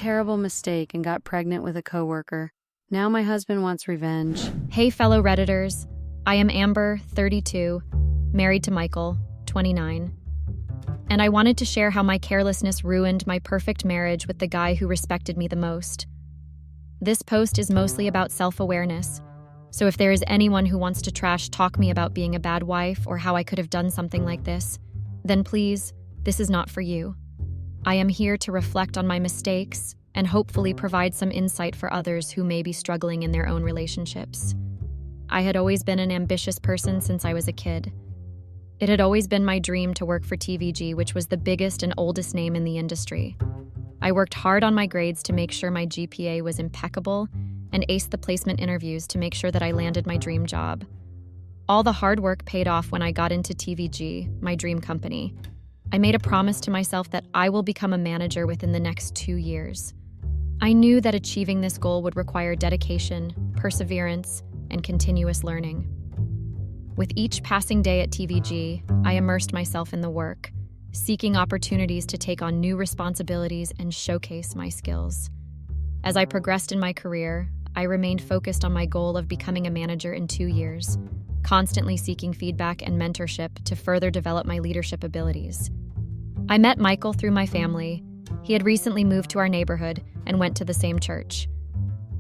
terrible mistake and got pregnant with a coworker. Now my husband wants revenge. Hey, fellow Redditors. I am Amber, 32, married to Michael, 29. And I wanted to share how my carelessness ruined my perfect marriage with the guy who respected me the most. This post is mostly about self-awareness, so if there is anyone who wants to trash talk me about being a bad wife or how I could have done something like this, then please, this is not for you. I am here to reflect on my mistakes and hopefully provide some insight for others who may be struggling in their own relationships. I had always been an ambitious person since I was a kid. It had always been my dream to work for TVG, which was the biggest and oldest name in the industry. I worked hard on my grades to make sure my GPA was impeccable and aced the placement interviews to make sure that I landed my dream job. All the hard work paid off when I got into TVG, my dream company. I made a promise to myself that I will become a manager within the next 2 years. I knew that achieving this goal would require dedication, perseverance, and continuous learning. With each passing day at TVG, I immersed myself in the work, seeking opportunities to take on new responsibilities and showcase my skills. As I progressed in my career, I remained focused on my goal of becoming a manager in 2 years, constantly seeking feedback and mentorship to further develop my leadership abilities. I met Michael through my family. He had recently moved to our neighborhood and went to the same church.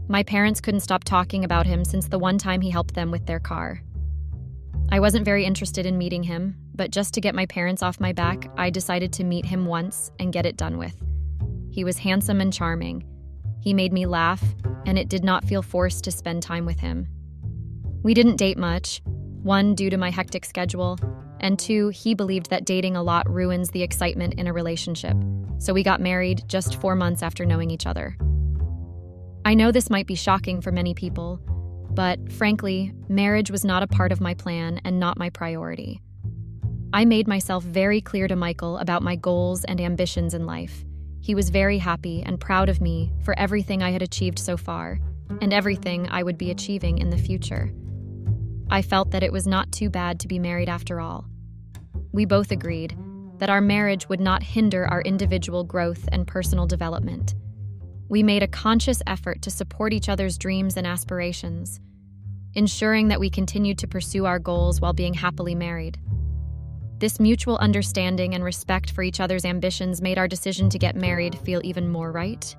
My parents couldn't stop talking about him since the one time he helped them with their car. I wasn't very interested in meeting him, but just to get my parents off my back, I decided to meet him once and get it done with. He was handsome and charming. He made me laugh, and it did not feel forced to spend time with him. We didn't date much, 1, due to my hectic schedule, and 2, he believed that dating a lot ruins the excitement in a relationship, so we got married just 4 months after knowing each other. I know this might be shocking for many people, but frankly, marriage was not a part of my plan and not my priority. I made myself very clear to Michael about my goals and ambitions in life. He was very happy and proud of me for everything I had achieved so far, and everything I would be achieving in the future. I felt that it was not too bad to be married after all. We both agreed that our marriage would not hinder our individual growth and personal development. We made a conscious effort to support each other's dreams and aspirations, ensuring that we continued to pursue our goals while being happily married. This mutual understanding and respect for each other's ambitions made our decision to get married feel even more right.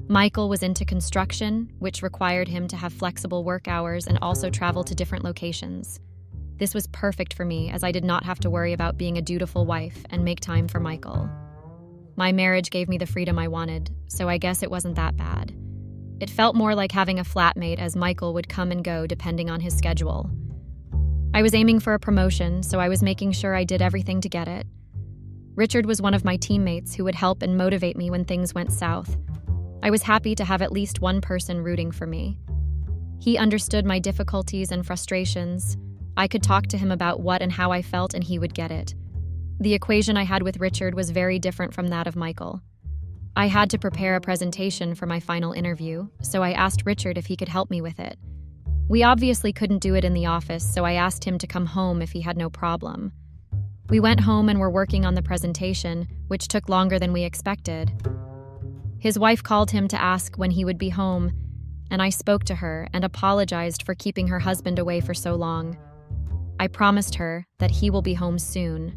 Michael was into construction, which required him to have flexible work hours and also travel to different locations. This was perfect for me, as I did not have to worry about being a dutiful wife and make time for Michael. My marriage gave me the freedom I wanted, so I guess it wasn't that bad. It felt more like having a flatmate, as Michael would come and go depending on his schedule. I was aiming for a promotion, so I was making sure I did everything to get it. Richard was one of my teammates who would help and motivate me when things went south. I was happy to have at least one person rooting for me. He understood my difficulties and frustrations. I could talk to him about what and how I felt, and he would get it. The equation I had with Richard was very different from that of Michael. I had to prepare a presentation for my final interview, so I asked Richard if he could help me with it. We obviously couldn't do it in the office, so I asked him to come home if he had no problem. We went home and were working on the presentation, which took longer than we expected. His wife called him to ask when he would be home, and I spoke to her and apologized for keeping her husband away for so long. I promised her that he will be home soon.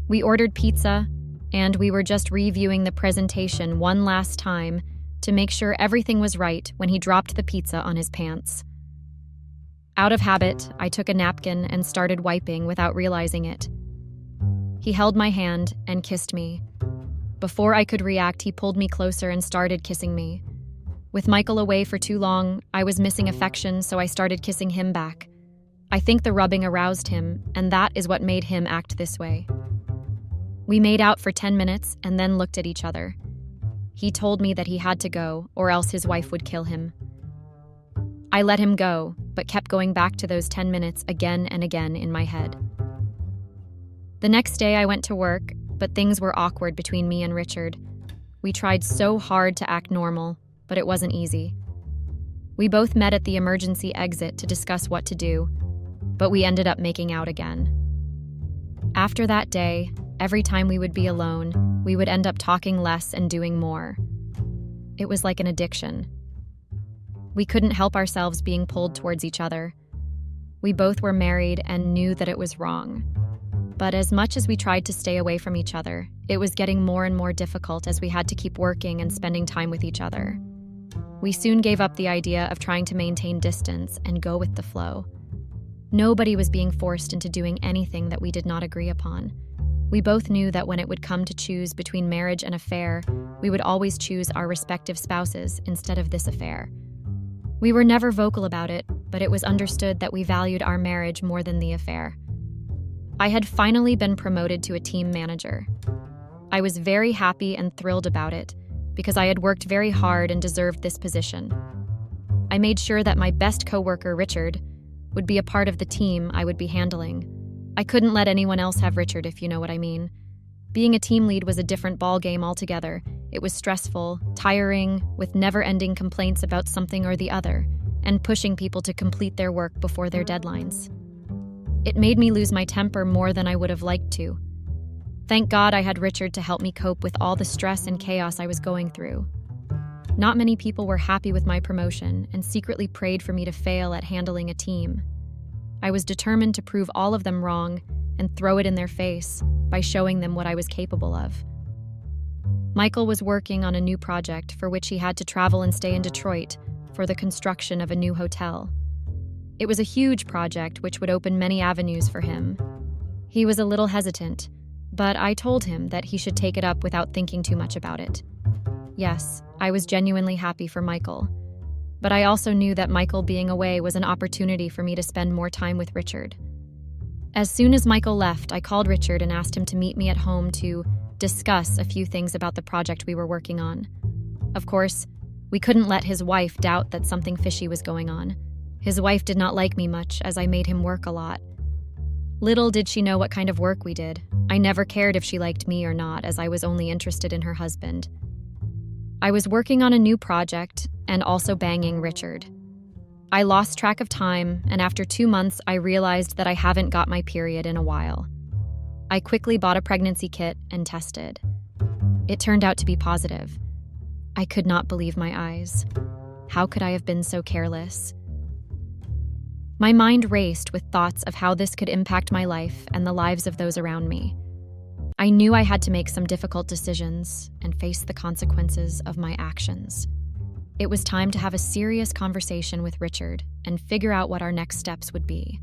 We ordered pizza, and we were just reviewing the presentation one last time to make sure everything was right when he dropped the pizza on his pants. Out of habit, I took a napkin and started wiping without realizing it. He held my hand and kissed me. Before I could react, he pulled me closer and started kissing me. With Michael away for too long, I was missing affection, so I started kissing him back. I think the rubbing aroused him, and that is what made him act this way. We made out for 10 minutes and then looked at each other. He told me that he had to go, or else his wife would kill him. I let him go, but kept going back to those 10 minutes again and again in my head. The next day I went to work, but things were awkward between me and Richard. We tried so hard to act normal, but it wasn't easy. We both met at the emergency exit to discuss what to do, but we ended up making out again. After that day, every time we would be alone, we would end up talking less and doing more. It was like an addiction. We couldn't help ourselves being pulled towards each other. We both were married and knew that it was wrong. But as much as we tried to stay away from each other, it was getting more and more difficult as we had to keep working and spending time with each other. We soon gave up the idea of trying to maintain distance and go with the flow. Nobody was being forced into doing anything that we did not agree upon. We both knew that when it would come to choose between marriage and affair, we would always choose our respective spouses instead of this affair. We were never vocal about it, but it was understood that we valued our marriage more than the affair. I had finally been promoted to a team manager. I was very happy and thrilled about it because I had worked very hard and deserved this position. I made sure that my best coworker, Richard, would be a part of the team I would be handling. I couldn't let anyone else have Richard, if you know what I mean. Being a team lead was a different ballgame altogether. It was stressful, tiring, with never-ending complaints about something or the other, and pushing people to complete their work before their deadlines. It made me lose my temper more than I would have liked to. Thank God I had Richard to help me cope with all the stress and chaos I was going through. Not many people were happy with my promotion and secretly prayed for me to fail at handling a team. I was determined to prove all of them wrong and throw it in their face by showing them what I was capable of. Michael was working on a new project for which he had to travel and stay in Detroit for the construction of a new hotel. It was a huge project which would open many avenues for him. He was a little hesitant, but I told him that he should take it up without thinking too much about it. Yes, I was genuinely happy for Michael, but I also knew that Michael being away was an opportunity for me to spend more time with Richard. As soon as Michael left, I called Richard and asked him to meet me at home to discuss a few things about the project we were working on. Of course, we couldn't let his wife doubt that something fishy was going on. His wife did not like me much, as I made him work a lot. Little did she know what kind of work we did. I never cared if she liked me or not, as I was only interested in her husband. I was working on a new project and also banging Richard. I lost track of time, and after 2 months, I realized that I haven't got my period in a while. I quickly bought a pregnancy kit and tested. It turned out to be positive. I could not believe my eyes. How could I have been so careless? My mind raced with thoughts of how this could impact my life and the lives of those around me. I knew I had to make some difficult decisions and face the consequences of my actions. It was time to have a serious conversation with Richard and figure out what our next steps would be.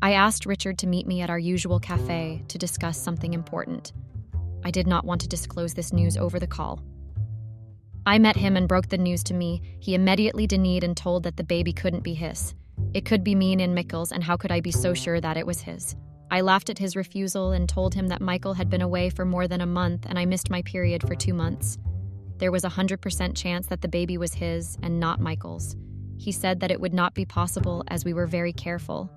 I asked Richard to meet me at our usual cafe to discuss something important. I did not want to disclose this news over the call. I met him and broke the news to me. He immediately denied and told that the baby couldn't be his. It could be mine and Mikkel's, and how could I be so sure that it was his? I laughed at his refusal and told him that Michael had been away for more than a month and I missed my period for 2 months. There was a 100% chance that the baby was his and not Michael's. He said that it would not be possible as we were very careful.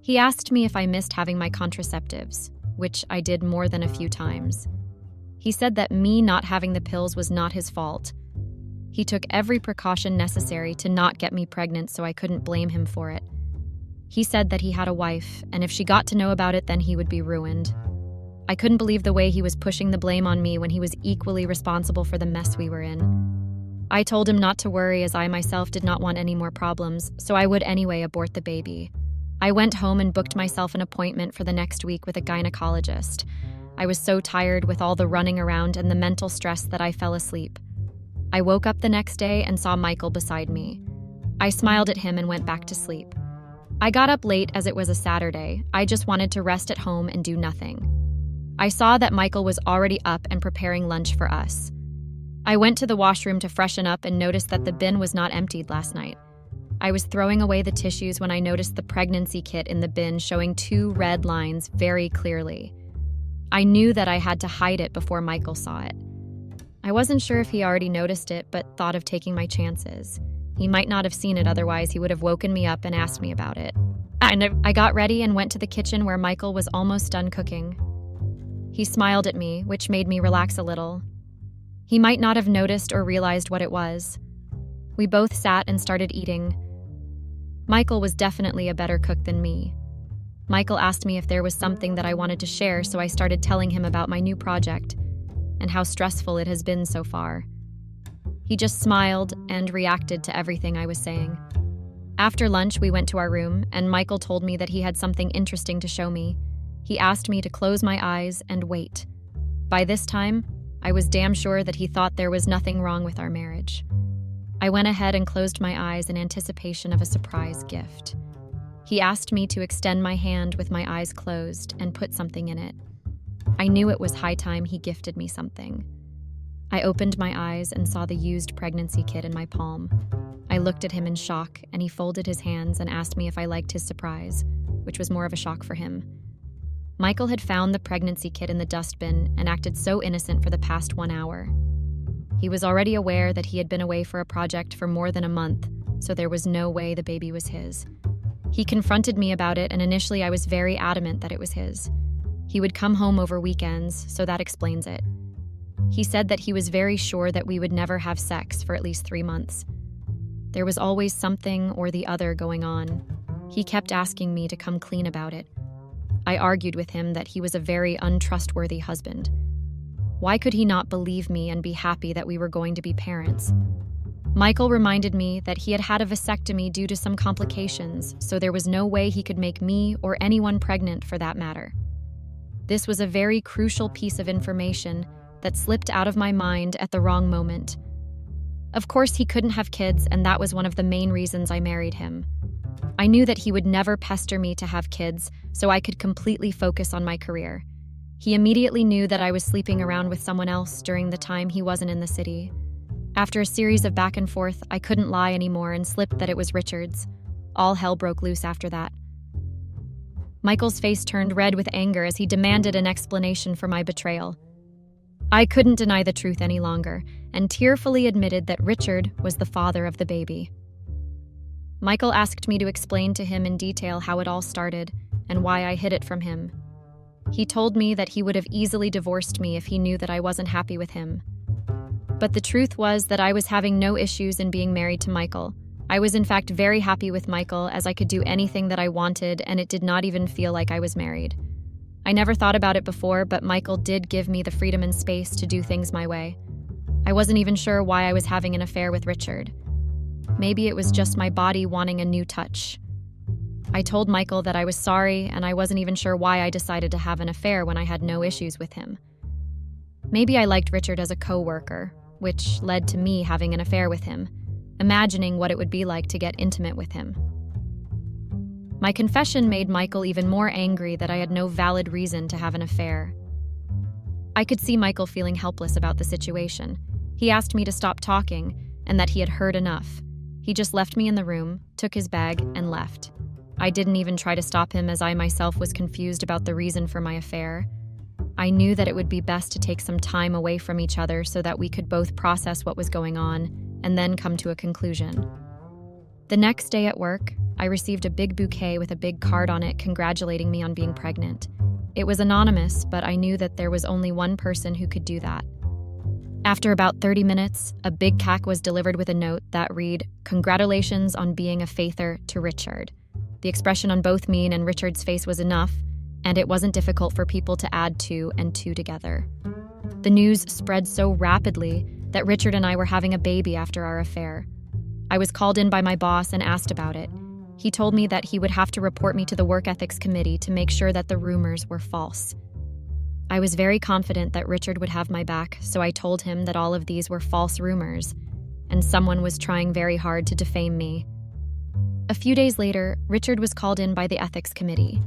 He asked me if I missed having my contraceptives, which I did more than a few times. He said that me not having the pills was not his fault. He took every precaution necessary to not get me pregnant, so I couldn't blame him for it. He said that he had a wife, and if she got to know about it, then he would be ruined. I couldn't believe the way he was pushing the blame on me when he was equally responsible for the mess we were in. I told him not to worry, as I myself did not want any more problems, so I would anyway abort the baby. I went home and booked myself an appointment for the next week with a gynecologist. I was so tired with all the running around and the mental stress that I fell asleep. I woke up the next day and saw Michael beside me. I smiled at him and went back to sleep. I got up late as it was a Saturday. I just wanted to rest at home and do nothing. I saw that Michael was already up and preparing lunch for us. I went to the washroom to freshen up and noticed that the bin was not emptied last night. I was throwing away the tissues when I noticed the pregnancy kit in the bin showing 2 red lines very clearly. I knew that I had to hide it before Michael saw it. I wasn't sure if he already noticed it, but thought of taking my chances. He might not have seen it, otherwise he would have woken me up and asked me about it. I got ready and went to the kitchen where Michael was almost done cooking. He smiled at me, which made me relax a little. He might not have noticed or realized what it was. We both sat and started eating. Michael was definitely a better cook than me. Michael asked me if there was something that I wanted to share, so I started telling him about my new project and how stressful it has been so far. He just smiled and reacted to everything I was saying. After lunch, we went to our room, and Michael told me that he had something interesting to show me. He asked me to close my eyes and wait. By this time, I was damn sure that he thought there was nothing wrong with our marriage. I went ahead and closed my eyes in anticipation of a surprise gift. He asked me to extend my hand with my eyes closed and put something in it. I knew it was high time he gifted me something. I opened my eyes and saw the used pregnancy kit in my palm. I looked at him in shock, and he folded his hands and asked me if I liked his surprise, which was more of a shock for him. Michael had found the pregnancy kit in the dustbin and acted so innocent for the past 1 hour. He was already aware that he had been away for a project for more than a month, so there was no way the baby was his. He confronted me about it, and initially I was very adamant that it was his. He would come home over weekends, so that explains it. He said that he was very sure that we would never have sex for at least 3 months. There was always something or the other going on. He kept asking me to come clean about it. I argued with him that he was a very untrustworthy husband. Why could he not believe me and be happy that we were going to be parents? Michael reminded me that he had had a vasectomy due to some complications, so there was no way he could make me or anyone pregnant for that matter. This was a very crucial piece of information that slipped out of my mind at the wrong moment. Of course, he couldn't have kids, and that was one of the main reasons I married him. I knew that he would never pester me to have kids, so I could completely focus on my career. He immediately knew that I was sleeping around with someone else during the time he wasn't in the city. After a series of back and forth, I couldn't lie anymore and slipped that it was Richard's. All hell broke loose after that. Michael's face turned red with anger as he demanded an explanation for my betrayal. I couldn't deny the truth any longer, and tearfully admitted that Richard was the father of the baby. Michael asked me to explain to him in detail how it all started and why I hid it from him. He told me that he would have easily divorced me if he knew that I wasn't happy with him. But the truth was that I was having no issues in being married to Michael. I was in fact very happy with Michael, as I could do anything that I wanted, and it did not even feel like I was married. I never thought about it before, but Michael did give me the freedom and space to do things my way. I wasn't even sure why I was having an affair with Richard. Maybe it was just my body wanting a new touch. I told Michael that I was sorry, and I wasn't even sure why I decided to have an affair when I had no issues with him. Maybe I liked Richard as a coworker, which led to me having an affair with him, imagining what it would be like to get intimate with him. My confession made Michael even more angry that I had no valid reason to have an affair. I could see Michael feeling helpless about the situation. He asked me to stop talking and that he had heard enough. He just left me in the room, took his bag, and left. I didn't even try to stop him, as I myself was confused about the reason for my affair. I knew that it would be best to take some time away from each other so that we could both process what was going on and then come to a conclusion. The next day at work, I received a big bouquet with a big card on it congratulating me on being pregnant. It was anonymous, but I knew that there was only one person who could do that. After about 30 minutes, a big cack was delivered with a note that read, "Congratulations on being a father to Richard." The expression on both me and Richard's face was enough, and it wasn't difficult for people to add 2 and 2 together. The news spread so rapidly that Richard and I were having a baby after our affair. I was called in by my boss and asked about it. He told me that he would have to report me to the work ethics committee to make sure that the rumors were false. I was very confident that Richard would have my back, so I told him that all of these were false rumors, and someone was trying very hard to defame me. A few days later, Richard was called in by the ethics committee.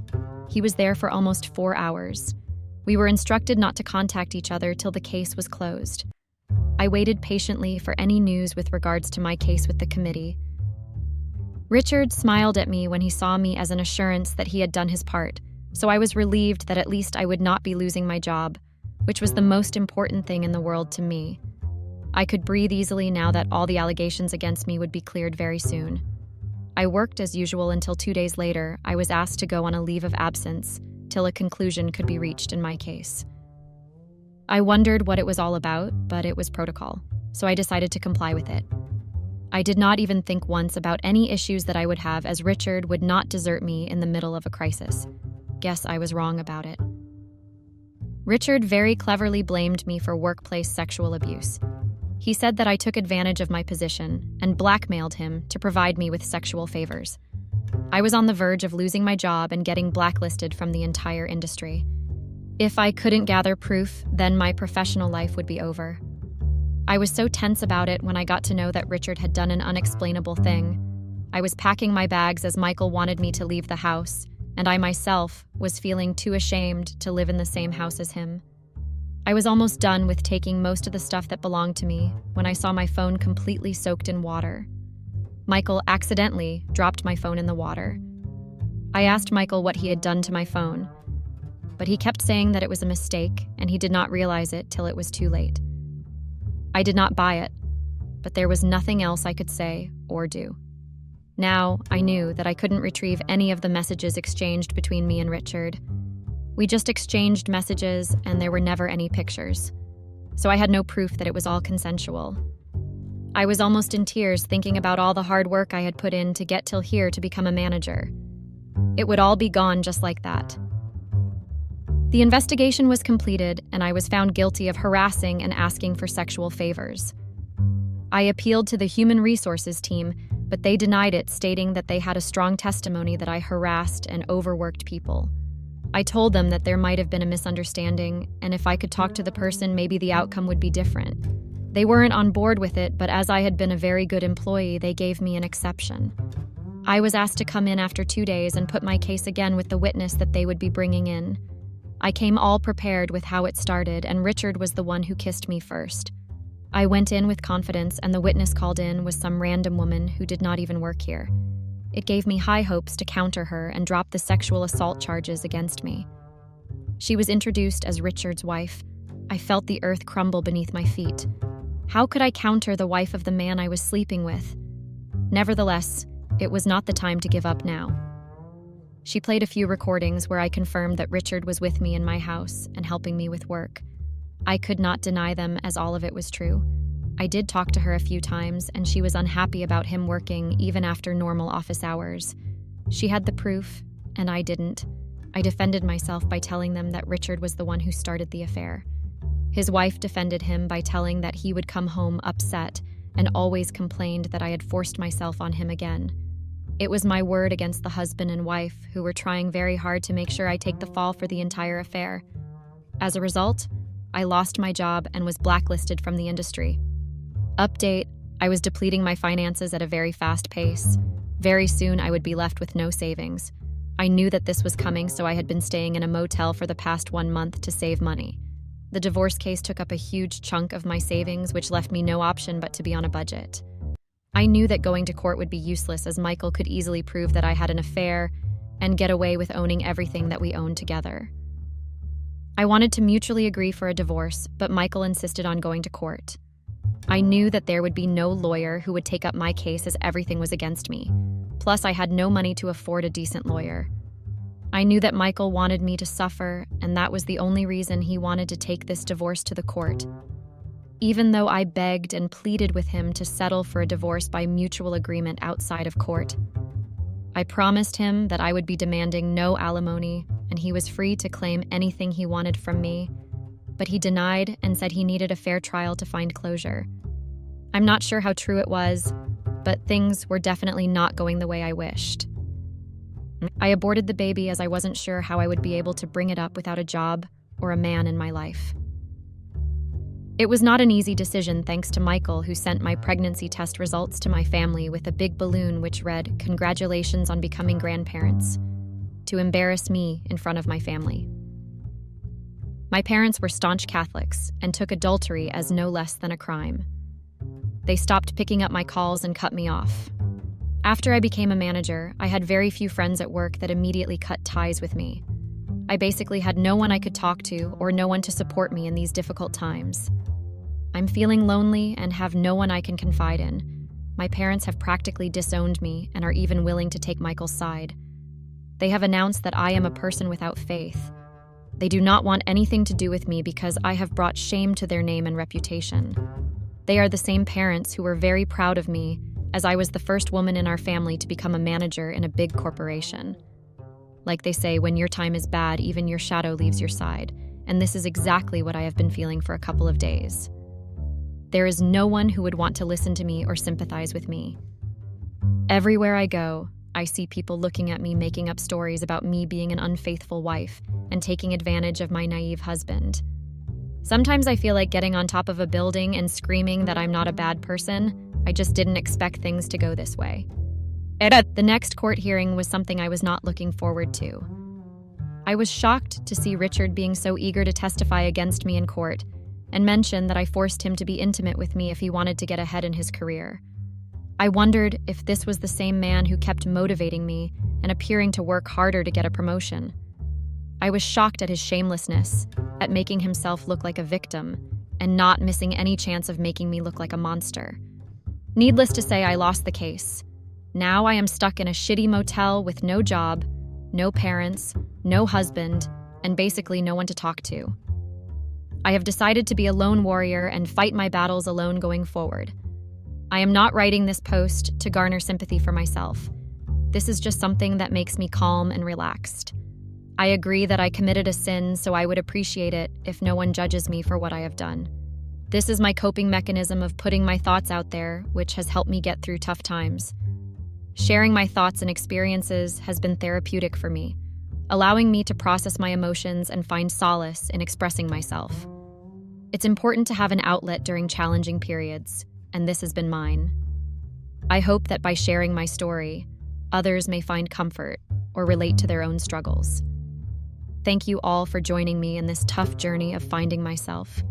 He was there for almost 4 hours. We were instructed not to contact each other till the case was closed. I waited patiently for any news with regards to my case with the committee. Richard smiled at me when he saw me as an assurance that he had done his part, so I was relieved that at least I would not be losing my job, which was the most important thing in the world to me. I could breathe easily now that all the allegations against me would be cleared very soon. I worked as usual until 2 days later, I was asked to go on a leave of absence till a conclusion could be reached in my case. I wondered what it was all about, but it was protocol, so I decided to comply with it. I did not even think once about any issues that I would have, as Richard would not desert me in the middle of a crisis. Guess I was wrong about it. Richard very cleverly blamed me for workplace sexual abuse. He said that I took advantage of my position and blackmailed him to provide me with sexual favors. I was on the verge of losing my job and getting blacklisted from the entire industry. If I couldn't gather proof, then my professional life would be over. I was so tense about it when I got to know that Richard had done an unexplainable thing. I was packing my bags as Michael wanted me to leave the house, and I myself was feeling too ashamed to live in the same house as him. I was almost done with taking most of the stuff that belonged to me when I saw my phone completely soaked in water. Michael accidentally dropped my phone in the water. I asked Michael what he had done to my phone, but he kept saying that it was a mistake and he did not realize it till it was too late. I did not buy it, but there was nothing else I could say or do. Now I knew that I couldn't retrieve any of the messages exchanged between me and Richard. We just exchanged messages and there were never any pictures, so I had no proof that it was all consensual. I was almost in tears thinking about all the hard work I had put in to get till here to become a manager. It would all be gone just like that. The investigation was completed and I was found guilty of harassing and asking for sexual favors. I appealed to the human resources team, but they denied it, stating that they had a strong testimony that I harassed and overworked people. I told them that there might have been a misunderstanding, and if I could talk to the person, maybe the outcome would be different. They weren't on board with it, but as I had been a very good employee, they gave me an exception. I was asked to come in after 2 days and put my case again with the witness that they would be bringing in. I came all prepared with how it started, and Richard was the one who kissed me first. I went in with confidence, and the witness called in was some random woman who did not even work here. It gave me high hopes to counter her and drop the sexual assault charges against me. She was introduced as Richard's wife. I felt the earth crumble beneath my feet. How could I counter the wife of the man I was sleeping with? Nevertheless, it was not the time to give up now. She played a few recordings where I confirmed that Richard was with me in my house and helping me with work. I could not deny them, as all of it was true. I did talk to her a few times, and she was unhappy about him working even after normal office hours. She had the proof, and I didn't. I defended myself by telling them that Richard was the one who started the affair. His wife defended him by telling that he would come home upset and always complained that I had forced myself on him again. It was my word against the husband and wife, who were trying very hard to make sure I take the fall for the entire affair. As a result, I lost my job and was blacklisted from the industry. Update: I was depleting my finances at a very fast pace. Very soon I would be left with no savings. I knew that this was coming, so I had been staying in a motel for the past 1 month to save money. The divorce case took up a huge chunk of my savings, which left me no option but to be on a budget. I knew that going to court would be useless, as Michael could easily prove that I had an affair and get away with owning everything that we owned together. I wanted to mutually agree for a divorce, but Michael insisted on going to court. I knew that there would be no lawyer who would take up my case, as everything was against me. Plus, I had no money to afford a decent lawyer. I knew that Michael wanted me to suffer, and that was the only reason he wanted to take this divorce to the court. Even though I begged and pleaded with him to settle for a divorce by mutual agreement outside of court, I promised him that I would be demanding no alimony, and he was free to claim anything he wanted from me. But he denied and said he needed a fair trial to find closure. I'm not sure how true it was, but things were definitely not going the way I wished. I aborted the baby as I wasn't sure how I would be able to bring it up without a job or a man in my life. It was not an easy decision, thanks to Michael, who sent my pregnancy test results to my family with a big balloon which read, "Congratulations on becoming grandparents," to embarrass me in front of my family. My parents were staunch Catholics and took adultery as no less than a crime. They stopped picking up my calls and cut me off. After I became a manager, I had very few friends at work that immediately cut ties with me. I basically had no one I could talk to or no one to support me in these difficult times. I'm feeling lonely and have no one I can confide in. My parents have practically disowned me and are even willing to take Michael's side. They have announced that I am a person without faith. They do not want anything to do with me because I have brought shame to their name and reputation. They are the same parents who were very proud of me, as I was the first woman in our family to become a manager in a big corporation. Like they say, when your time is bad, even your shadow leaves your side, and this is exactly what I have been feeling for a couple of days. There is no one who would want to listen to me or sympathize with me. Everywhere I go, I see people looking at me making up stories about me being an unfaithful wife and taking advantage of my naive husband. Sometimes I feel like getting on top of a building and screaming that I'm not a bad person. I just didn't expect things to go this way. The next court hearing was something I was not looking forward to. I was shocked to see Richard being so eager to testify against me in court and mention that I forced him to be intimate with me if he wanted to get ahead in his career. I wondered if this was the same man who kept motivating me and appearing to work harder to get a promotion. I was shocked at his shamelessness, at making himself look like a victim, and not missing any chance of making me look like a monster. Needless to say, I lost the case. Now I am stuck in a shitty motel with no job, no parents, no husband, and basically no one to talk to. I have decided to be a lone warrior and fight my battles alone going forward. I am not writing this post to garner sympathy for myself. This is just something that makes me calm and relaxed. I agree that I committed a sin, so I would appreciate it if no one judges me for what I have done. This is my coping mechanism of putting my thoughts out there, which has helped me get through tough times. Sharing my thoughts and experiences has been therapeutic for me, allowing me to process my emotions and find solace in expressing myself. It's important to have an outlet during challenging periods, and this has been mine. I hope that by sharing my story, others may find comfort or relate to their own struggles. Thank you all for joining me in this tough journey of finding myself.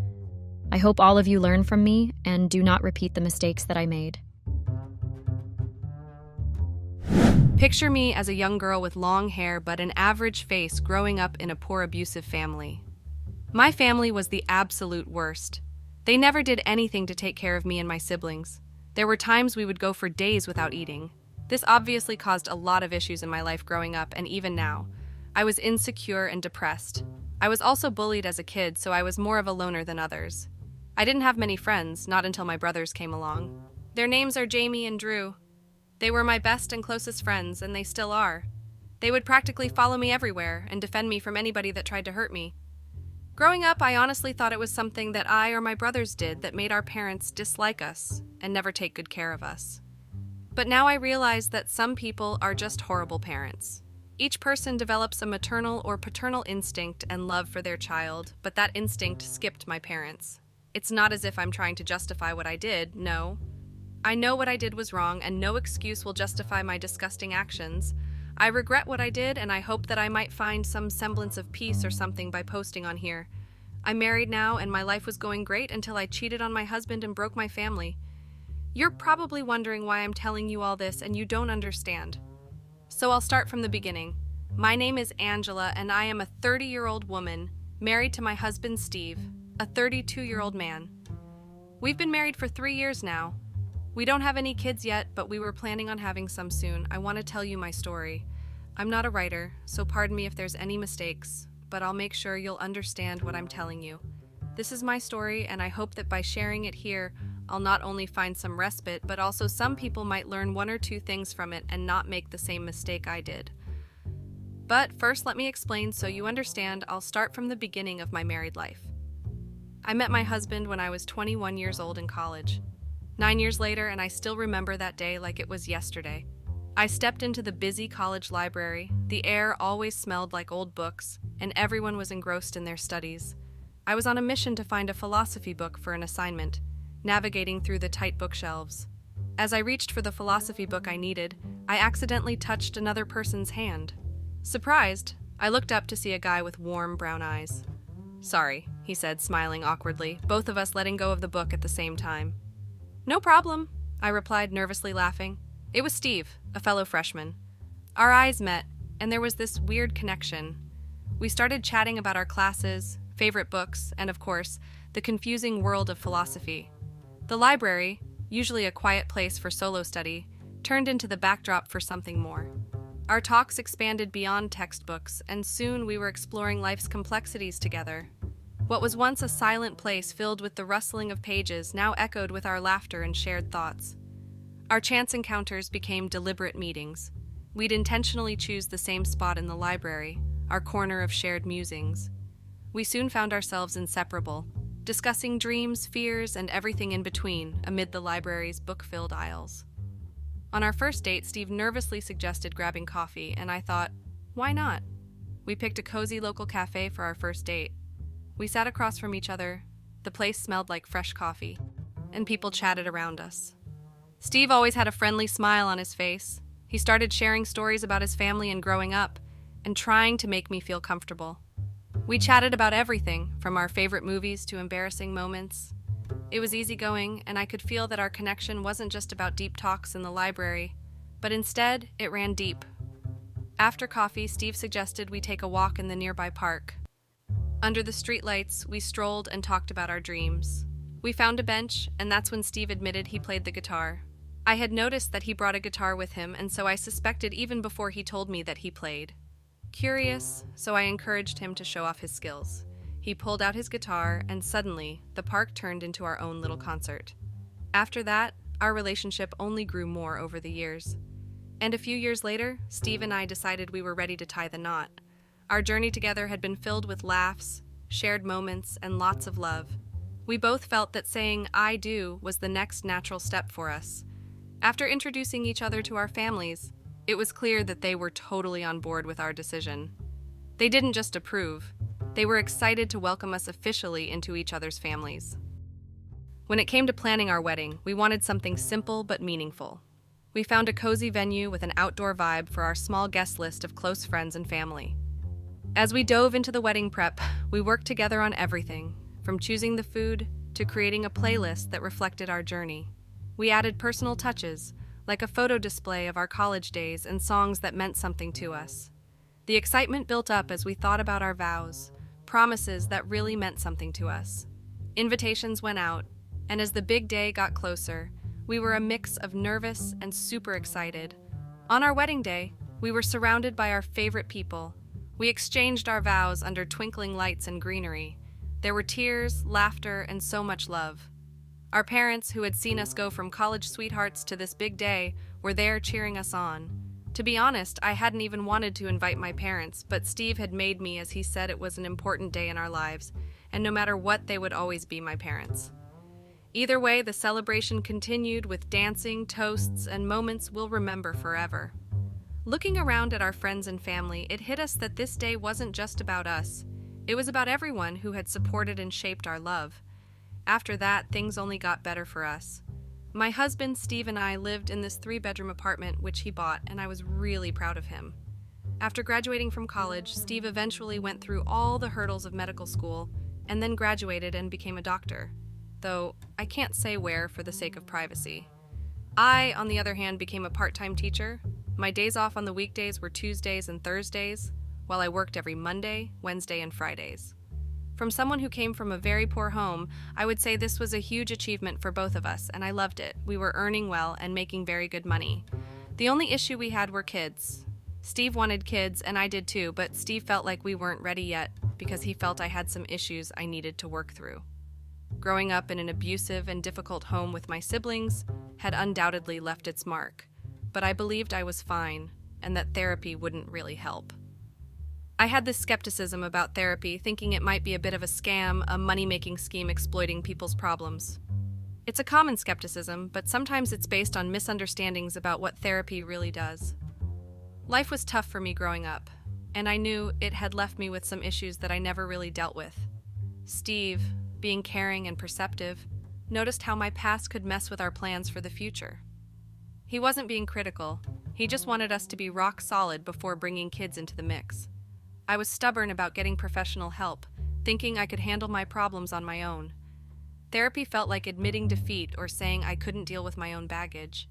I hope all of you learn from me and do not repeat the mistakes that I made. Picture me as a young girl with long hair but an average face growing up in a poor abusive family. My family was the absolute worst. They never did anything to take care of me and my siblings. There were times we would go for days without eating. This obviously caused a lot of issues in my life growing up and even now. I was insecure and depressed. I was also bullied as a kid, so I was more of a loner than others. I didn't have many friends, not until my brothers came along. Their names are Jamie and Drew. They were my best and closest friends, and they still are. They would practically follow me everywhere and defend me from anybody that tried to hurt me. Growing up, I honestly thought it was something that I or my brothers did that made our parents dislike us and never take good care of us. But now I realize that some people are just horrible parents. Each person develops a maternal or paternal instinct and love for their child, but that instinct skipped my parents. It's not as if I'm trying to justify what I did, no. I know what I did was wrong, and no excuse will justify my disgusting actions. I regret what I did, and I hope that I might find some semblance of peace or something by posting on here. I'm married now, and my life was going great until I cheated on my husband and broke my family. You're probably wondering why I'm telling you all this, and you don't understand. So I'll start from the beginning. My name is Angela, and I am a 30-year-old woman, married to my husband Steve, a 32-year-old man. We've been married for 3 years now. We don't have any kids yet, but we were planning on having some soon. I want to tell you my story. I'm not a writer, so pardon me if there's any mistakes, but I'll make sure you'll understand what I'm telling you. This is my story, and I hope that by sharing it here, I'll not only find some respite, but also some people might learn 1 or 2 things from it and not make the same mistake I did. But first, let me explain so you understand. I'll start from the beginning of my married life. I met my husband when I was 21 years old in college. 9 years later, and I still remember that day like it was yesterday. I stepped into the busy college library. The air always smelled like old books, and everyone was engrossed in their studies. I was on a mission to find a philosophy book for an assignment, navigating through the tight bookshelves. As I reached for the philosophy book I needed, I accidentally touched another person's hand. Surprised, I looked up to see a guy with warm brown eyes. "Sorry," he said, smiling awkwardly, both of us letting go of the book at the same time. "No problem," I replied, nervously laughing. It was Steve, a fellow freshman. Our eyes met, and there was this weird connection. We started chatting about our classes, favorite books, and of course, the confusing world of philosophy. The library, usually a quiet place for solo study, turned into the backdrop for something more. Our talks expanded beyond textbooks, and soon we were exploring life's complexities together. What was once a silent place filled with the rustling of pages now echoed with our laughter and shared thoughts. Our chance encounters became deliberate meetings. We'd intentionally choose the same spot in the library, our corner of shared musings. We soon found ourselves inseparable. discussing dreams, fears, and everything in between amid the library's book-filled aisles. On our first date, Steve nervously suggested grabbing coffee, and I thought, why not? We picked a cozy local cafe for our first date. We sat across from each other. The place smelled like fresh coffee, and people chatted around us. Steve always had a friendly smile on his face. He started sharing stories about his family and growing up, and trying to make me feel comfortable. We chatted about everything, from our favorite movies to embarrassing moments. It was easygoing, and I could feel that our connection wasn't just about deep talks in the library, but instead, it ran deep. After coffee, Steve suggested we take a walk in the nearby park. Under the streetlights, we strolled and talked about our dreams. We found a bench, and that's when Steve admitted he played the guitar. I had noticed that he brought a guitar with him, and so I suspected even before he told me that he played. Curious, so I encouraged him to show off his skills. He pulled out his guitar, and suddenly, the park turned into our own little concert. After that, our relationship only grew more over the years. And a few years later, Steve and I decided we were ready to tie the knot. Our journey together had been filled with laughs, shared moments, and lots of love. We both felt that saying "I do" was the next natural step for us. After introducing each other to our families, it was clear that they were totally on board with our decision. They didn't just approve, they were excited to welcome us officially into each other's families. When it came to planning our wedding, we wanted something simple but meaningful. We found a cozy venue with an outdoor vibe for our small guest list of close friends and family. As we dove into the wedding prep, we worked together on everything, from choosing the food to creating a playlist that reflected our journey. We added personal touches, like a photo display of our college days and songs that meant something to us. The excitement built up as we thought about our vows, promises that really meant something to us. Invitations went out, and as the big day got closer, we were a mix of nervous and super excited. On our wedding day, we were surrounded by our favorite people. We exchanged our vows under twinkling lights and greenery. There were tears, laughter, and so much love. Our parents, who had seen us go from college sweethearts to this big day, were there cheering us on. To be honest, I hadn't even wanted to invite my parents, but Steve had made me as he said it was an important day in our lives, and no matter what, they would always be my parents. Either way, the celebration continued with dancing, toasts, and moments we'll remember forever. Looking around at our friends and family, it hit us that this day wasn't just about us. It was about everyone who had supported and shaped our love. After that, things only got better for us. My husband, Steve, and I lived in this 3-bedroom apartment which he bought, and I was really proud of him. After graduating from college, Steve eventually went through all the hurdles of medical school and then graduated and became a doctor, though I can't say where for the sake of privacy. I, on the other hand, became a part-time teacher. My days off on the weekdays were Tuesdays and Thursdays, while I worked every Monday, Wednesday, and Fridays. From someone who came from a very poor home, I would say this was a huge achievement for both of us, and I loved it. We were earning well and making very good money. The only issue we had were kids. Steve wanted kids, and I did too, but Steve felt like we weren't ready yet because he felt I had some issues I needed to work through. Growing up in an abusive and difficult home with my siblings had undoubtedly left its mark, but I believed I was fine and that therapy wouldn't really help. I had this skepticism about therapy, thinking it might be a bit of a scam, a money-making scheme exploiting people's problems. It's a common skepticism, but sometimes it's based on misunderstandings about what therapy really does. Life was tough for me growing up, and I knew it had left me with some issues that I never really dealt with. Steve, being caring and perceptive, noticed how my past could mess with our plans for the future. He wasn't being critical, he just wanted us to be rock solid before bringing kids into the mix. I was stubborn about getting professional help, thinking I could handle my problems on my own. Therapy felt like admitting defeat or saying I couldn't deal with my own baggage.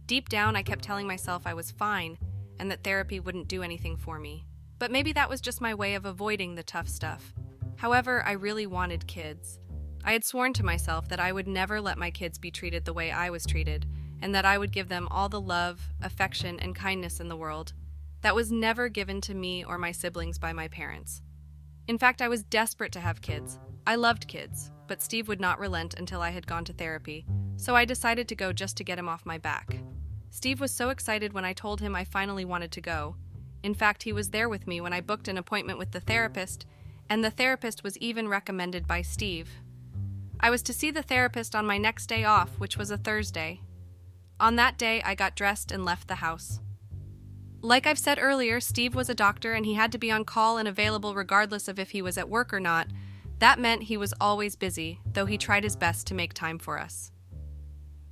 Deep down, I kept telling myself I was fine and that therapy wouldn't do anything for me. But maybe that was just my way of avoiding the tough stuff. However, I really wanted kids. I had sworn to myself that I would never let my kids be treated the way I was treated, and that I would give them all the love, affection, and kindness in the world. That was never given to me or my siblings by my parents. In fact, I was desperate to have kids. I loved kids, but Steve would not relent until I had gone to therapy, so I decided to go just to get him off my back. Steve was so excited when I told him I finally wanted to go. In fact, he was there with me when I booked an appointment with the therapist, and the therapist was even recommended by Steve. I was to see the therapist on my next day off, which was a Thursday. On that day, I got dressed and left the house. Like I've said earlier, Steve was a doctor and he had to be on call and available regardless of if he was at work or not. That meant he was always busy, though he tried his best to make time for us.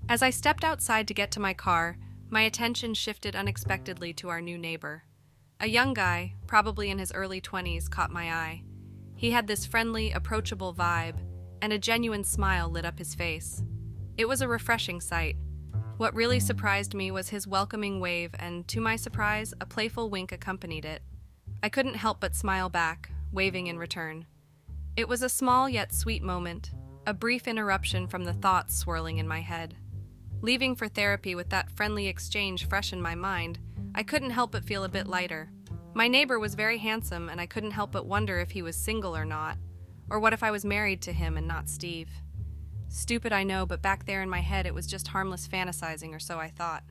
As I stepped outside to get to my car, my attention shifted unexpectedly to our new neighbor. A young guy, probably in his early 20s, caught my eye. He had this friendly, approachable vibe, and a genuine smile lit up his face. It was a refreshing sight. What really surprised me was his welcoming wave and, to my surprise, a playful wink accompanied it. I couldn't help but smile back, waving in return. It was a small yet sweet moment, a brief interruption from the thoughts swirling in my head. Leaving for therapy with that friendly exchange fresh in my mind, I couldn't help but feel a bit lighter. My neighbor was very handsome, and I couldn't help but wonder if he was single or not, or what if I was married to him and not Steve. Stupid, I know, but back there in my head it was just harmless fantasizing, or so I thought.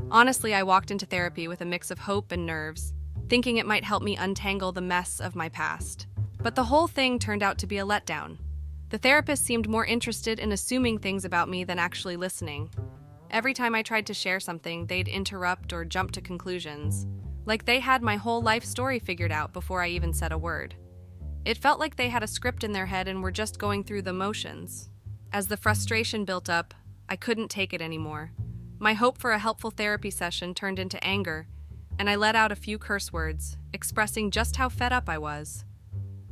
Honestly, I walked into therapy with a mix of hope and nerves, thinking it might help me untangle the mess of my past. But the whole thing turned out to be a letdown. The therapist seemed more interested in assuming things about me than actually listening. Every time I tried to share something, they'd interrupt or jump to conclusions, like they had my whole life story figured out before I even said a word. It felt like they had a script in their head and were just going through the motions. As the frustration built up, I couldn't take it anymore. My hope for a helpful therapy session turned into anger, and I let out a few curse words, expressing just how fed up I was.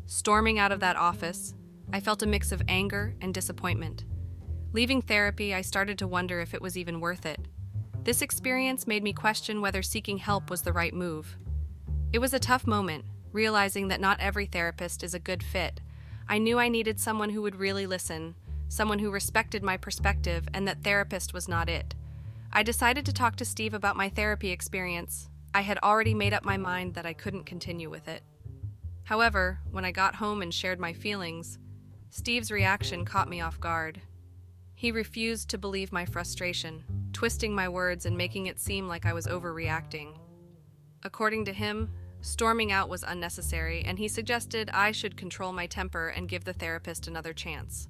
Storming out of that office, I felt a mix of anger and disappointment. Leaving therapy, I started to wonder if it was even worth it. This experience made me question whether seeking help was the right move. It was a tough moment, realizing that not every therapist is a good fit. I knew I needed someone who would really listen, someone who respected my perspective, and that therapist was not it. I decided to talk to Steve about my therapy experience. I had already made up my mind that I couldn't continue with it. However, when I got home and shared my feelings, Steve's reaction caught me off guard. He refused to believe my frustration, twisting my words and making it seem like I was overreacting. According to him, storming out was unnecessary, and he suggested I should control my temper and give the therapist another chance.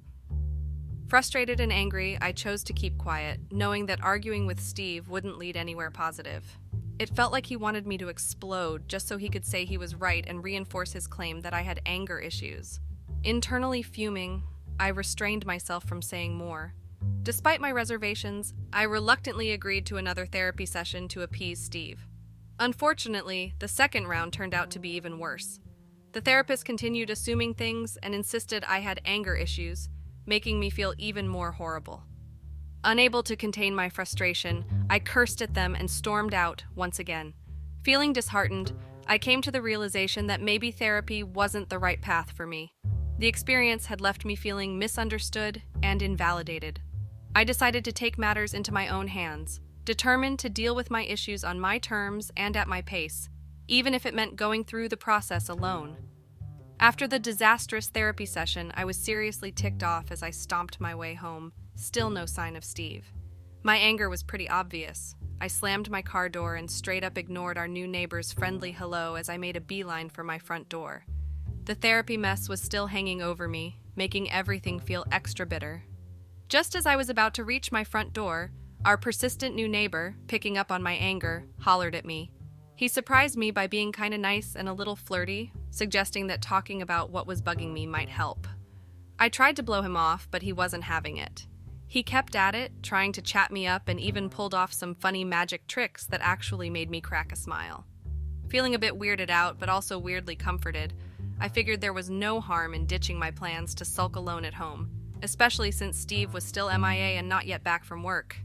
Frustrated and angry, I chose to keep quiet, knowing that arguing with Steve wouldn't lead anywhere positive. It felt like he wanted me to explode just so he could say he was right and reinforce his claim that I had anger issues. Internally fuming, I restrained myself from saying more. Despite my reservations, I reluctantly agreed to another therapy session to appease Steve. Unfortunately, the second round turned out to be even worse. The therapist continued assuming things and insisted I had anger issues, making me feel even more horrible. Unable to contain my frustration, I cursed at them and stormed out once again. Feeling disheartened, I came to the realization that maybe therapy wasn't the right path for me. The experience had left me feeling misunderstood and invalidated. I decided to take matters into my own hands, determined to deal with my issues on my terms and at my pace, even if it meant going through the process alone. After the disastrous therapy session, I was seriously ticked off as I stomped my way home, still no sign of Steve. My anger was pretty obvious. I slammed my car door and straight up ignored our new neighbor's friendly hello as I made a beeline for my front door. The therapy mess was still hanging over me, making everything feel extra bitter. Just as I was about to reach my front door, our persistent new neighbor, picking up on my anger, hollered at me. He surprised me by being kinda nice and a little flirty, suggesting that talking about what was bugging me might help. I tried to blow him off, but he wasn't having it. He kept at it, trying to chat me up and even pulled off some funny magic tricks that actually made me crack a smile. Feeling a bit weirded out, but also weirdly comforted, I figured there was no harm in ditching my plans to sulk alone at home, especially since Steve was still MIA and not yet back from work.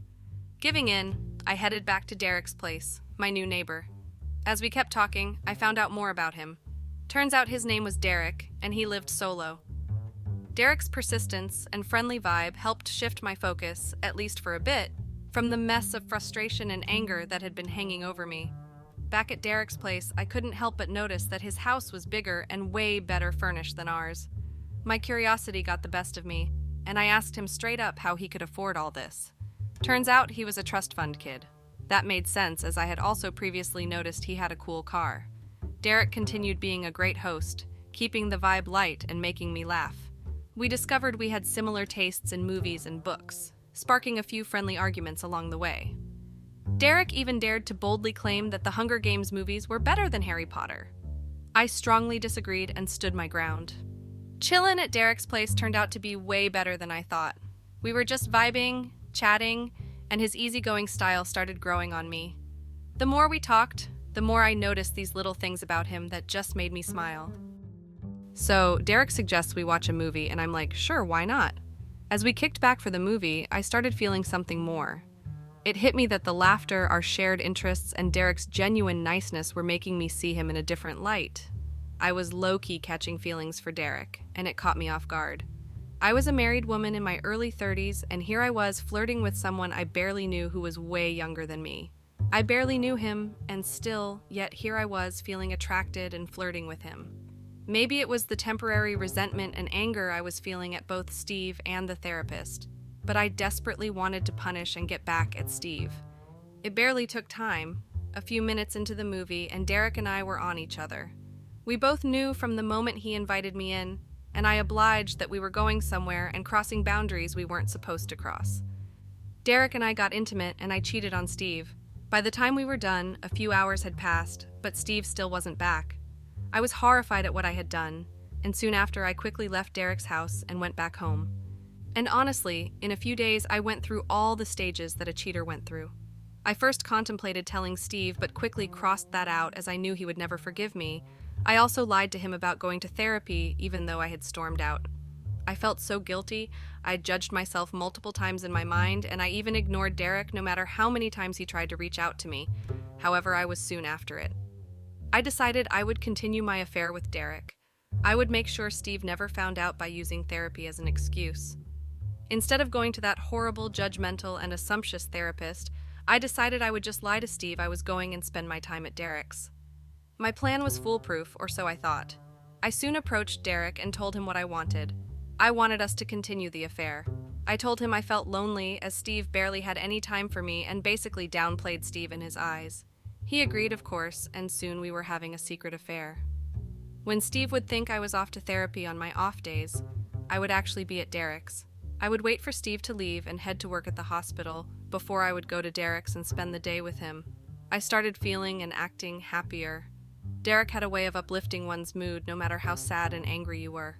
Giving in, I headed back to Derek's place, my new neighbor. As we kept talking, I found out more about him. Turns out his name was Derek, and he lived solo. Derek's persistence and friendly vibe helped shift my focus, at least for a bit, from the mess of frustration and anger that had been hanging over me. Back at Derek's place, I couldn't help but notice that his house was bigger and way better furnished than ours. My curiosity got the best of me, and I asked him straight up how he could afford all this. Turns out he was a trust fund kid. That made sense, as I had also previously noticed he had a cool car. Derek continued being a great host, keeping the vibe light and making me laugh. We discovered we had similar tastes in movies and books, sparking a few friendly arguments along the way. Derek even dared to boldly claim that the Hunger Games movies were better than Harry Potter. I strongly disagreed and stood my ground. Chillin' at Derek's place turned out to be way better than I thought. We were just vibing, chatting, and his easygoing style started growing on me. The more we talked, the more I noticed these little things about him that just made me smile. So, Derek suggests we watch a movie, and I'm like, sure, why not? As we kicked back for the movie, I started feeling something more. It hit me that the laughter, our shared interests, and Derek's genuine niceness were making me see him in a different light. I was low-key catching feelings for Derek, and it caught me off guard. I was a married woman in my early 30s, and here I was flirting with someone I barely knew who was way younger than me. I barely knew him, and still, yet here I was feeling attracted and flirting with him. Maybe it was the temporary resentment and anger I was feeling at both Steve and the therapist, but I desperately wanted to punish and get back at Steve. It barely took time. A few minutes into the movie, and Derek and I were on each other. We both knew from the moment he invited me in, and I obliged that we were going somewhere and crossing boundaries we weren't supposed to cross. Derek and I got intimate, and I cheated on Steve. By the time we were done, a few hours had passed, but Steve still wasn't back. I was horrified at what I had done, and soon after I quickly left Derek's house and went back home. And honestly, in a few days I went through all the stages that a cheater went through. I first contemplated telling Steve, but quickly crossed that out as I knew he would never forgive me. I also lied to him about going to therapy, even though I had stormed out. I felt so guilty, I judged myself multiple times in my mind, and I even ignored Derek no matter how many times he tried to reach out to me. However, I was soon after it. I decided I would continue my affair with Derek. I would make sure Steve never found out by using therapy as an excuse. Instead of going to that horrible, judgmental, and assumptuous therapist, I decided I would just lie to Steve I was going and spend my time at Derek's. My plan was foolproof, or so I thought. I soon approached Derek and told him what I wanted. I wanted us to continue the affair. I told him I felt lonely as Steve barely had any time for me and basically downplayed Steve in his eyes. He agreed, of course, and soon we were having a secret affair. When Steve would think I was off to therapy on my off days, I would actually be at Derek's. I would wait for Steve to leave and head to work at the hospital before I would go to Derek's and spend the day with him. I started feeling and acting happier. Derek had a way of uplifting one's mood no matter how sad and angry you were.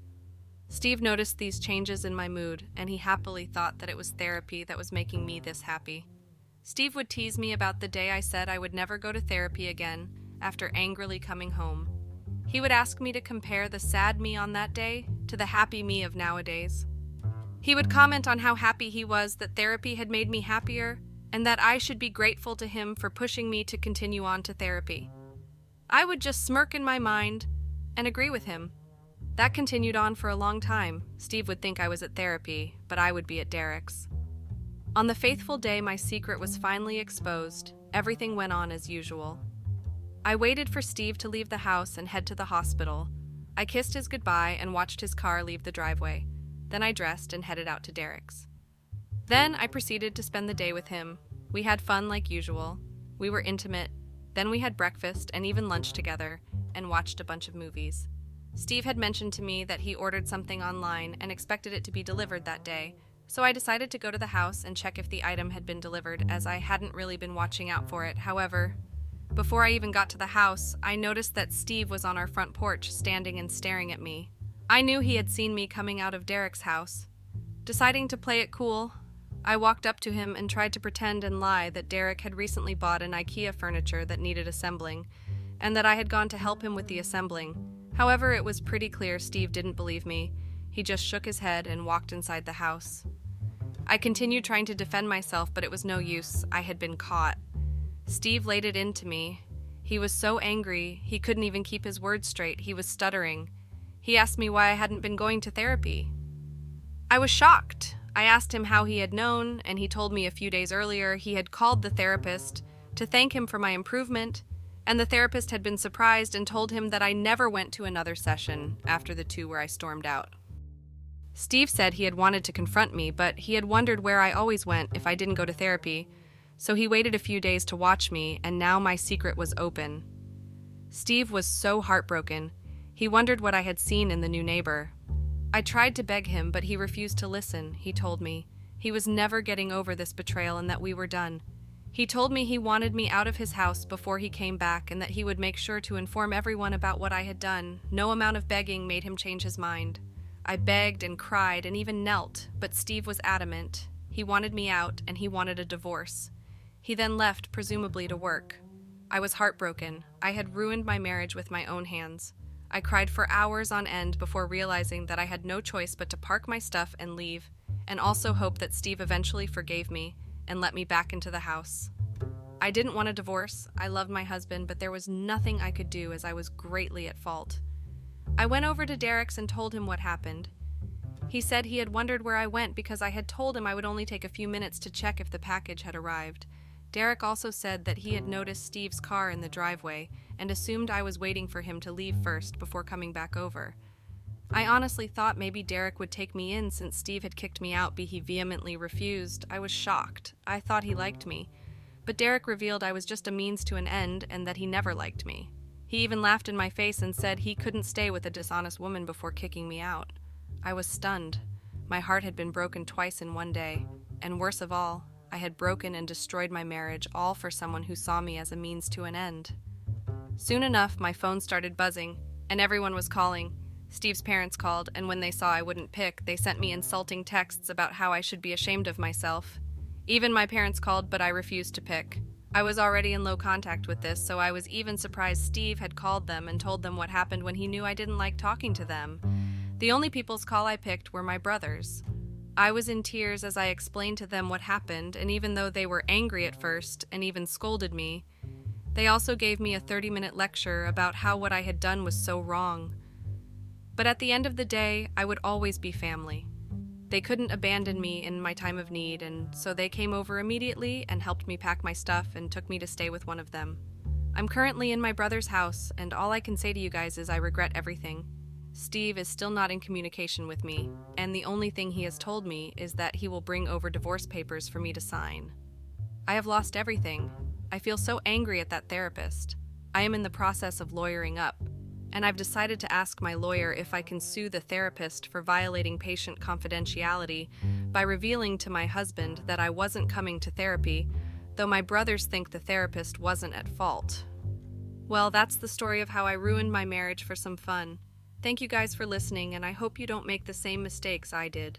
Steve noticed these changes in my mood, and he happily thought that it was therapy that was making me this happy. Steve would tease me about the day I said I would never go to therapy again after angrily coming home. He would ask me to compare the sad me on that day to the happy me of nowadays. He would comment on how happy he was that therapy had made me happier and that I should be grateful to him for pushing me to continue on to therapy. I would just smirk in my mind and agree with him. That continued on for a long time. Steve would think I was at therapy, but I would be at Derek's. On the fateful day my secret was finally exposed, everything went on as usual. I waited for Steve to leave the house and head to the hospital. I kissed his goodbye and watched his car leave the driveway. Then I dressed and headed out to Derek's. Then I proceeded to spend the day with him. We had fun like usual. We were intimate. Then we had breakfast and even lunch together and watched a bunch of movies. Steve had mentioned to me that he ordered something online and expected it to be delivered that day, so I decided to go to the house and check if the item had been delivered, as I hadn't really been watching out for it. However, before I even got to the house, I noticed that Steve was on our front porch, standing and staring at me. I knew he had seen me coming out of Derek's house. Deciding to play it cool, I walked up to him and tried to pretend and lie that Derek had recently bought an IKEA furniture that needed assembling, and that I had gone to help him with the assembling. However, it was pretty clear Steve didn't believe me. He just shook his head and walked inside the house. I continued trying to defend myself, but it was no use. I had been caught. Steve laid it into me. He was so angry, he couldn't even keep his words straight. He was stuttering. He asked me why I hadn't been going to therapy. I was shocked. I asked him how he had known, and he told me a few days earlier he had called the therapist to thank him for my improvement, and the therapist had been surprised and told him that I never went to another session after the two where I stormed out. Steve said he had wanted to confront me, but he had wondered where I always went if I didn't go to therapy, so he waited a few days to watch me, and now my secret was open. Steve was so heartbroken. He wondered what I had seen in the new neighbor. I tried to beg him, but he refused to listen, he told me. He was never getting over this betrayal and that we were done. He told me he wanted me out of his house before he came back and that he would make sure to inform everyone about what I had done. No amount of begging made him change his mind. I begged and cried and even knelt, but Steve was adamant. He wanted me out and he wanted a divorce. He then left, presumably to work. I was heartbroken. I had ruined my marriage with my own hands. I cried for hours on end before realizing that I had no choice but to park my stuff and leave, and also hope that Steve eventually forgave me and let me back into the house. I didn't want a divorce. I loved my husband, but there was nothing I could do as I was greatly at fault. I went over to Derek's and told him what happened. He said he had wondered where I went because I had told him I would only take a few minutes to check if the package had arrived. Derek also said that he had noticed Steve's car in the driveway and assumed I was waiting for him to leave first before coming back over. I honestly thought maybe Derek would take me in since Steve had kicked me out, but he vehemently refused. I was shocked. I thought he liked me. But Derek revealed I was just a means to an end and that he never liked me. He even laughed in my face and said he couldn't stay with a dishonest woman before kicking me out. I was stunned. My heart had been broken twice in one day, and worse of all, I had broken and destroyed my marriage, all for someone who saw me as a means to an end. Soon enough, my phone started buzzing, and everyone was calling. Steve's parents called, and when they saw I wouldn't pick, they sent me insulting texts about how I should be ashamed of myself. Even my parents called, but I refused to pick. I was already in low contact with this, so I was even surprised Steve had called them and told them what happened when he knew I didn't like talking to them. The only people's call I picked were my brothers. I was in tears as I explained to them what happened, and even though they were angry at first and even scolded me, they also gave me a 30-minute lecture about how what I had done was so wrong. But at the end of the day, I would always be family. They couldn't abandon me in my time of need, and so they came over immediately and helped me pack my stuff and took me to stay with one of them. I'm currently in my brother's house, and all I can say to you guys is I regret everything. Steve is still not in communication with me, and the only thing he has told me is that he will bring over divorce papers for me to sign. I have lost everything. I feel so angry at that therapist. I am in the process of lawyering up, and I've decided to ask my lawyer if I can sue the therapist for violating patient confidentiality by revealing to my husband that I wasn't coming to therapy, though my brothers think the therapist wasn't at fault. Well, that's the story of how I ruined my marriage for some fun. Thank you guys for listening, and I hope you don't make the same mistakes I did.